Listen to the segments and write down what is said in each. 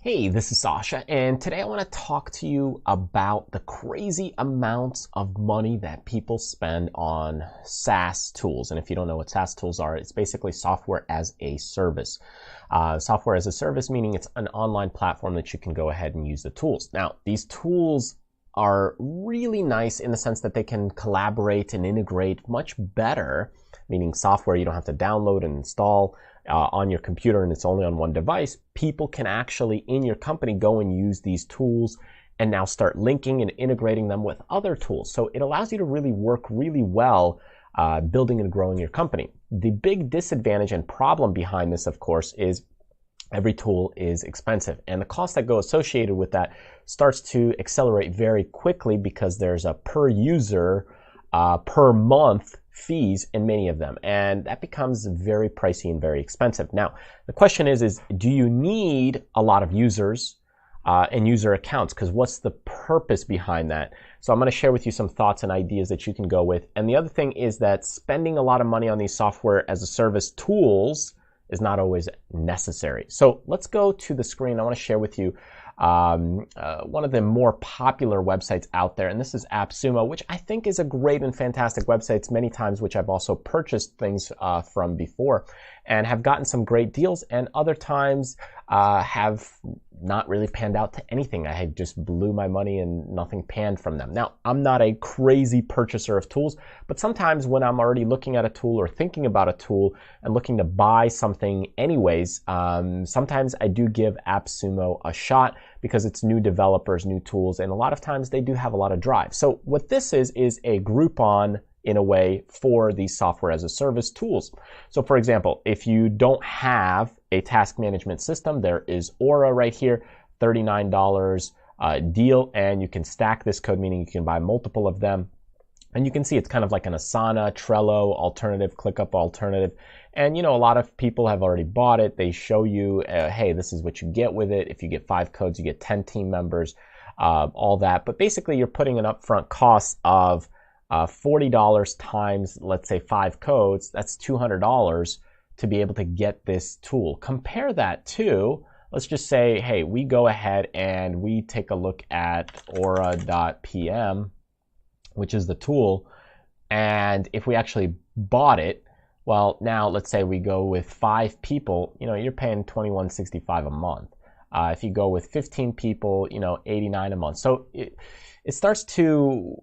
Hey, this is Sasha, and today I want to talk to you about the crazy amounts of money that people spend on SaaS tools. And if you don't know what SaaS tools are, it's basically software as a service. Software as a service meaning it's an online platform that you can go ahead and use the tools. Now, these tools are really nice in the sense that they can collaborate and integrate much better, meaning software you don't have to download and install on your computer and it's only on one device. People can actually in your company go and use these tools and now start linking and integrating them with other tools. So it allows you to really work really well building and growing your company. The big disadvantage and problem behind this, of course, is every tool is expensive, and the costs that go associated with that starts to accelerate very quickly because there's a per user, per month fees in many of them, and that becomes very pricey and very expensive. Now, the question is do you need a lot of users and user accounts? Because what's the purpose behind that? So I'm going to share with you some thoughts and ideas that you can go with. And the other thing is that spending a lot of money on these software as a service tools is not always necessary. So let's go to the screen. I want to share with you one of the more popular websites out there, and this is AppSumo, which I think is a great and fantastic website. Many times, which I've also purchased things from before and have gotten some great deals, and other times have not really panned out to anything. I had just blew my money and nothing panned from them. Now, I'm not a crazy purchaser of tools, but sometimes when I'm already looking at a tool or thinking about a tool and looking to buy something anyways, sometimes I do give AppSumo a shot because it's new developers, new tools, and a lot of times they do have a lot of drive. So what this is a Groupon in a way for these software as a service tools. So for example, if you don't have a task management system, there is Aura right here, $39 deal, and you can stack this code, meaning you can buy multiple of them. And you can see it's kind of like an Asana, Trello alternative, ClickUp alternative. And you know, a lot of people have already bought it. They show you, hey, this is what you get with it. If you get 5 codes, you get 10 team members, all that. But basically, you're putting an upfront cost of $40 times, let's say 5 codes, that's $200 to be able to get this tool. Compare that to, let's just say, hey, we go ahead and we take a look at aura.pm, which is the tool, and if we actually bought it, well, now let's say we go with 5 people, you know, you're paying $21.65 a month. If you go with 15 people, you know, $89 a month. So it starts to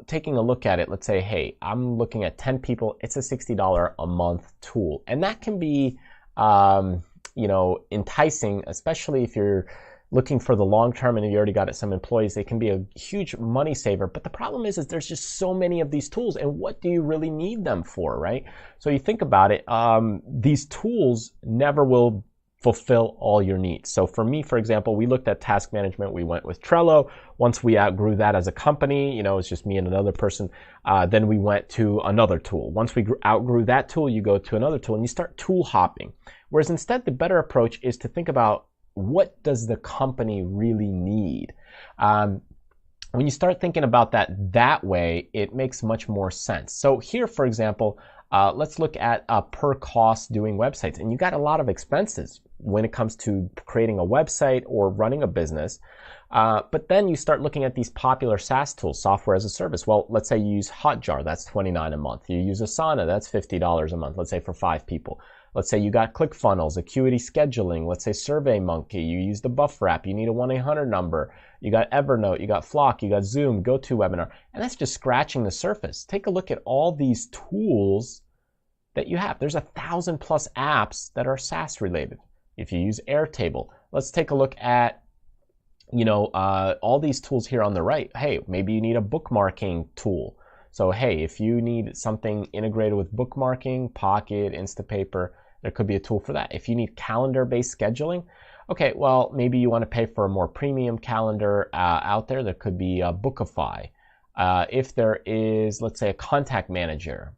taking a look at it, let's say, hey, I'm looking at 10 people, it's a $60 a month tool. And that can be, you know, enticing, especially if you're looking for the long term and you already got some employees. They can be a huge money saver. But the problem is there's just so many of these tools, and what do you really need them for, right? So you think about it, these tools never will fulfill all your needs. So for me, for example, we looked at task management. We went with Trello. Once we outgrew that as a company, you know, it's just me and another person. Then we went to another tool. Once we outgrew that tool, you go to another tool and you start tool hopping. Whereas instead, the better approach is to think about what does the company really need? When you start thinking about that way, it makes much more sense. So here, for example, let's look at per cost doing websites. And you got a lot of expenses when it comes to creating a website or running a business. But then you start looking at these popular SaaS tools, software as a service. Well, let's say you use Hotjar, that's $29 a month. You use Asana, that's $50 a month, let's say for 5 people. Let's say you got ClickFunnels, Acuity Scheduling, let's say SurveyMonkey, you use the Buffer app, you need a 1-800 number, you got Evernote, you got Flock, you got Zoom, GoToWebinar, and that's just scratching the surface. Take a look at all these tools that you have. There's 1,000+ apps that are SaaS related. If you use Airtable, let's take a look at, you know, all these tools here on the right. Hey, maybe you need a bookmarking tool. So hey, if you need something integrated with bookmarking, Pocket, Instapaper, there could be a tool for that. If you need calendar-based scheduling, okay, well, maybe you want to pay for a more premium calendar out there. There could be a Bookify. If there is, let's say, a contact manager,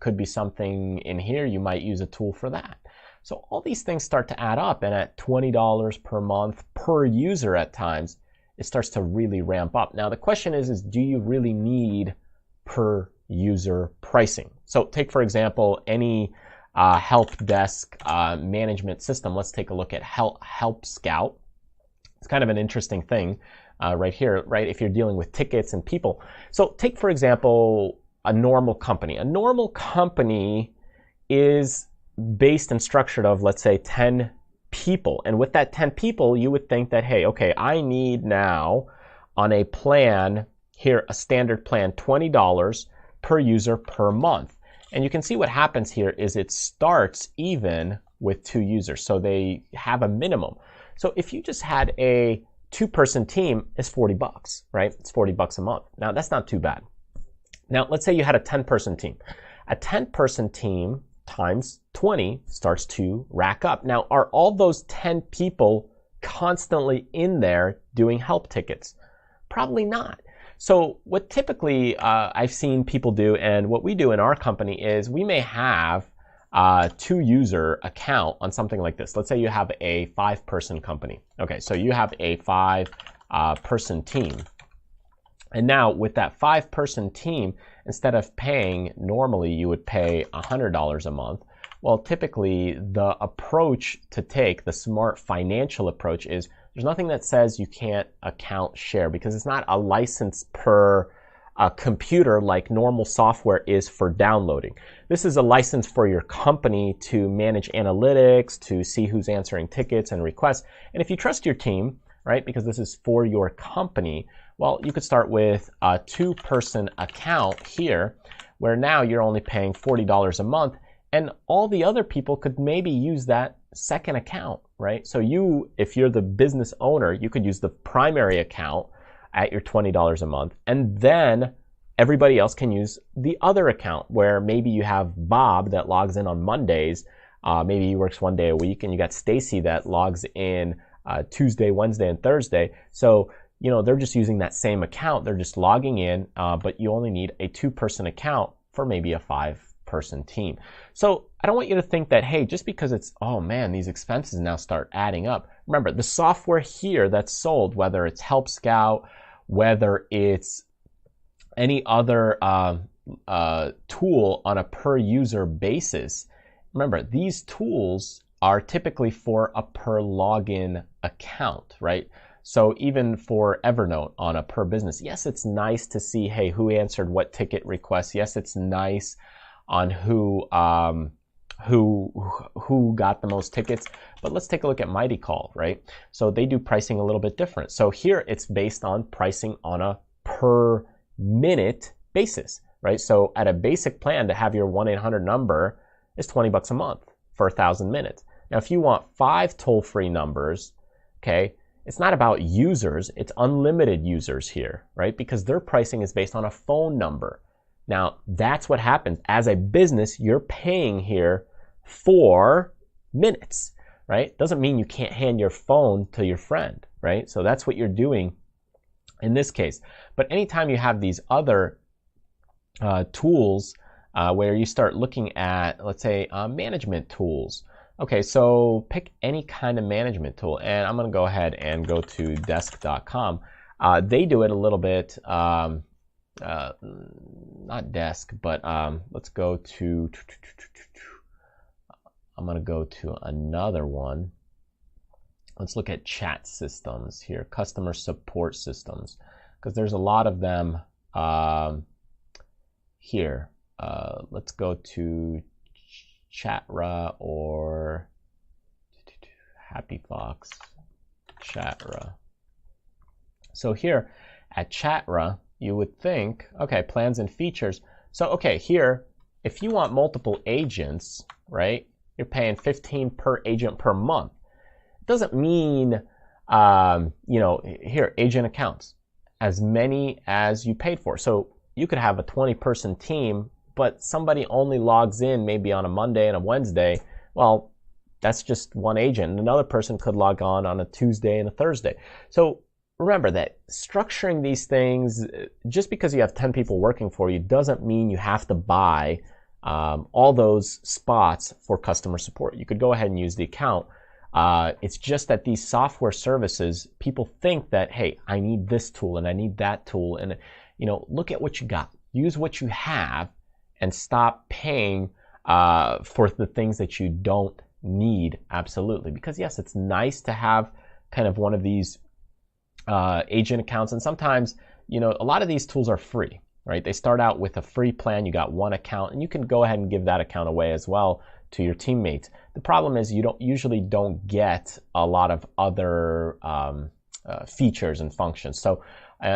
could be something in here, you might use a tool for that. So all these things start to add up, and at $20 per month per user at times, it starts to really ramp up. Now the question is do you really need per user pricing? So take, for example, any help desk management system. Let's take a look at Help Scout. It's kind of an interesting thing right here, right? If you're dealing with tickets and people. So take, for example, a normal company. A normal company is based and structured of, let's say, 10 people. And with that 10 people, you would think that, hey, okay, I need now on a plan here, a standard plan, $20 per user per month. And you can see what happens here is it starts even with 2 users. So they have a minimum. So if you just had a 2-person team, it's 40 bucks, right? It's 40 bucks a month. Now that's not too bad. Now let's say you had a 10-person team. A 10-person team times 20 starts to rack up. Now, are all those 10 people constantly in there doing help tickets? Probably not. So what typically I've seen people do, and what we do in our company is we may have a 2-user account on something like this. Let's say you have a 5-person company. Okay, so you have a 5-person team. And now with that 5-person team, instead of paying, normally you would pay $100 a month. Well, typically the approach to take, the smart financial approach, is there's nothing that says you can't account share, because it's not a license per computer like normal software is for downloading. This is a license for your company to manage analytics, to see who's answering tickets and requests. And if you trust your team, right, because this is for your company, well, you could start with a 2-person account here, where now you're only paying $40 a month, and all the other people could maybe use that second account, right? So you, if you're the business owner, you could use the primary account at your $20 a month, and then everybody else can use the other account, where maybe you have Bob that logs in on Mondays, maybe he works 1 day a week, and you got Stacy that logs in Tuesday, Wednesday, and Thursday. So you know, they're just using that same account. They're just logging in, but you only need a 2-person account for maybe a 5-person team. So I don't want you to think that, hey, just because it's, oh man, these expenses now start adding up. Remember, the software here that's sold, whether it's Help Scout, whether it's any other tool on a per user basis, remember, these tools are typically for a per login account, right? So even for Evernote on a per business, yes, it's nice to see, hey, who answered what ticket requests. Yes, it's nice on who got the most tickets. But let's take a look at Mighty Call, right? So they do pricing a little bit different. So here it's based on pricing on a per minute basis, right? So at a basic plan, to have your 1-800 number is 20 bucks a month for 1,000 minutes. Now, if you want 5 toll-free numbers, okay, it's not about users, it's unlimited users here, right? Because their pricing is based on a phone number. Now, that's what happens. As a business, you're paying here for minutes, right? Doesn't mean you can't hand your phone to your friend, right? So that's what you're doing in this case. But anytime you have these other tools where you start looking at, let's say, management tools. Okay, so pick any kind of management tool, and I'm going to go ahead and go to desk.com. They do it a little bit, not desk, but let's go to, I'm going to go to another one. Let's look at chat systems here, customer support systems, because there's a lot of them here. Let's go to Chatra or Happy Fox, Chatra. So here at Chatra, you would think, okay, plans and features. So okay, here, if you want multiple agents, right, you're paying $15 per agent per month. It doesn't mean, you know, here, agent accounts, as many as you paid for. So you could have a 20-person team, but somebody only logs in maybe on a Monday and a Wednesday. Well, that's just one agent. Another person could log on a Tuesday and a Thursday. So remember that structuring these things, just because you have 10 people working for you, doesn't mean you have to buy all those spots for customer support. You could go ahead and use the account. It's just that these software services, people think that, hey, I need this tool and I need that tool. And, you know, look at what you got. Use what you have and stop paying for the things that you don't need, absolutely. Because yes, it's nice to have kind of one of these agent accounts. And sometimes, a lot of these tools are free, right? They start out with a free plan. You got one account, and you can go ahead and give that account away as well to your teammates. The problem is you usually don't get a lot of other features and functions. So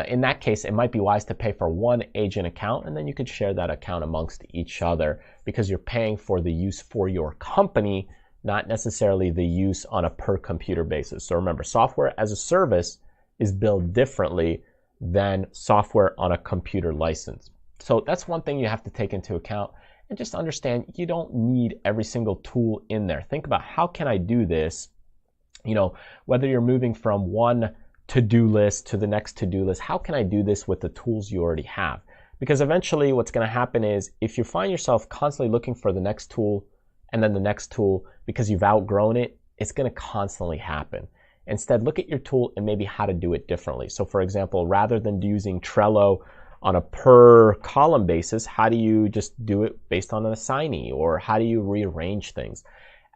in that case, it might be wise to pay for one agent account, and then you could share that account amongst each other, because you're paying for the use for your company, not necessarily the use on a per computer basis. So remember, software as a service is billed differently than software on a computer license. So that's one thing you have to take into account, and just understand you don't need every single tool in there. Think about, how can I do this? Whether you're moving from one to-do list to the next to-do list, how can I do this with the tools you already have? Because eventually what's going to happen is, if you find yourself constantly looking for the next tool and then the next tool because you've outgrown it, it's going to constantly happen. Instead, look at your tool and maybe how to do it differently. So for example, rather than using Trello on a per column basis, how do you just do it based on an assignee, or how do you rearrange things?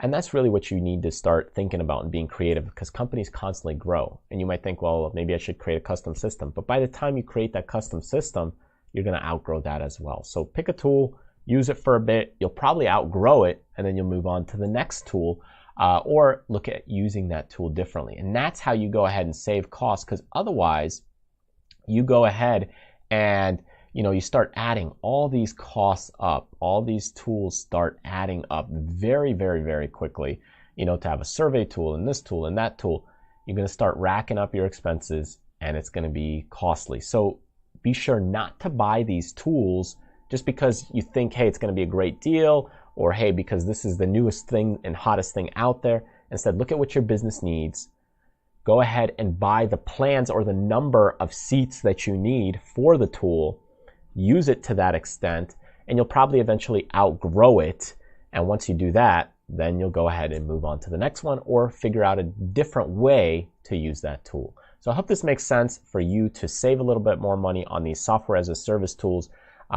And that's really what you need to start thinking about and being creative, because companies constantly grow. And you might think, well, maybe I should create a custom system. But by the time you create that custom system, you're going to outgrow that as well. So pick a tool, use it for a bit. You'll probably outgrow it, and then you'll move on to the next tool, or look at using that tool differently. And that's how you go ahead and save costs, because otherwise you go ahead and you start adding all these costs up. All these tools start adding up very, very, very quickly. To have a survey tool and this tool and that tool, you're going to start racking up your expenses, and it's going to be costly. So be sure not to buy these tools just because you think, hey, it's going to be a great deal, or hey, because this is the newest thing and hottest thing out there. Instead, look at what your business needs. Go ahead and buy the plans or the number of seats that you need for the tool. Use it to that extent, and you'll probably eventually outgrow it. And once you do that, then you'll go ahead and move on to the next one, or figure out a different way to use that tool. So I hope this makes sense for you to save a little bit more money on these software as a service tools,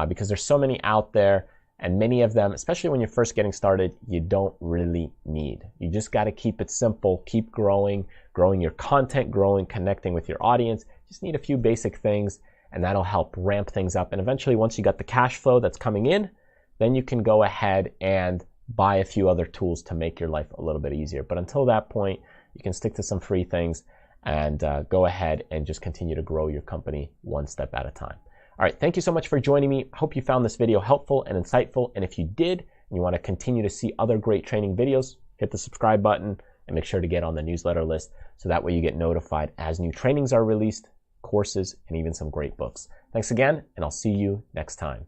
because there's so many out there, and many of them, especially when you're first getting started, you don't really need. You just got to keep it simple, keep growing your content, connecting with your audience. Just need a few basic things, and that'll help ramp things up. And eventually, once you got the cash flow that's coming in, then you can go ahead and buy a few other tools to make your life a little bit easier. But until that point, you can stick to some free things and go ahead and just continue to grow your company one step at a time. All right, thank you so much for joining me. I hope you found this video helpful and insightful. And if you did, and you want to continue to see other great training videos, hit the subscribe button and make sure to get on the newsletter list, so that way you get notified as new trainings are released, courses, and even some great books. Thanks again, and I'll see you next time.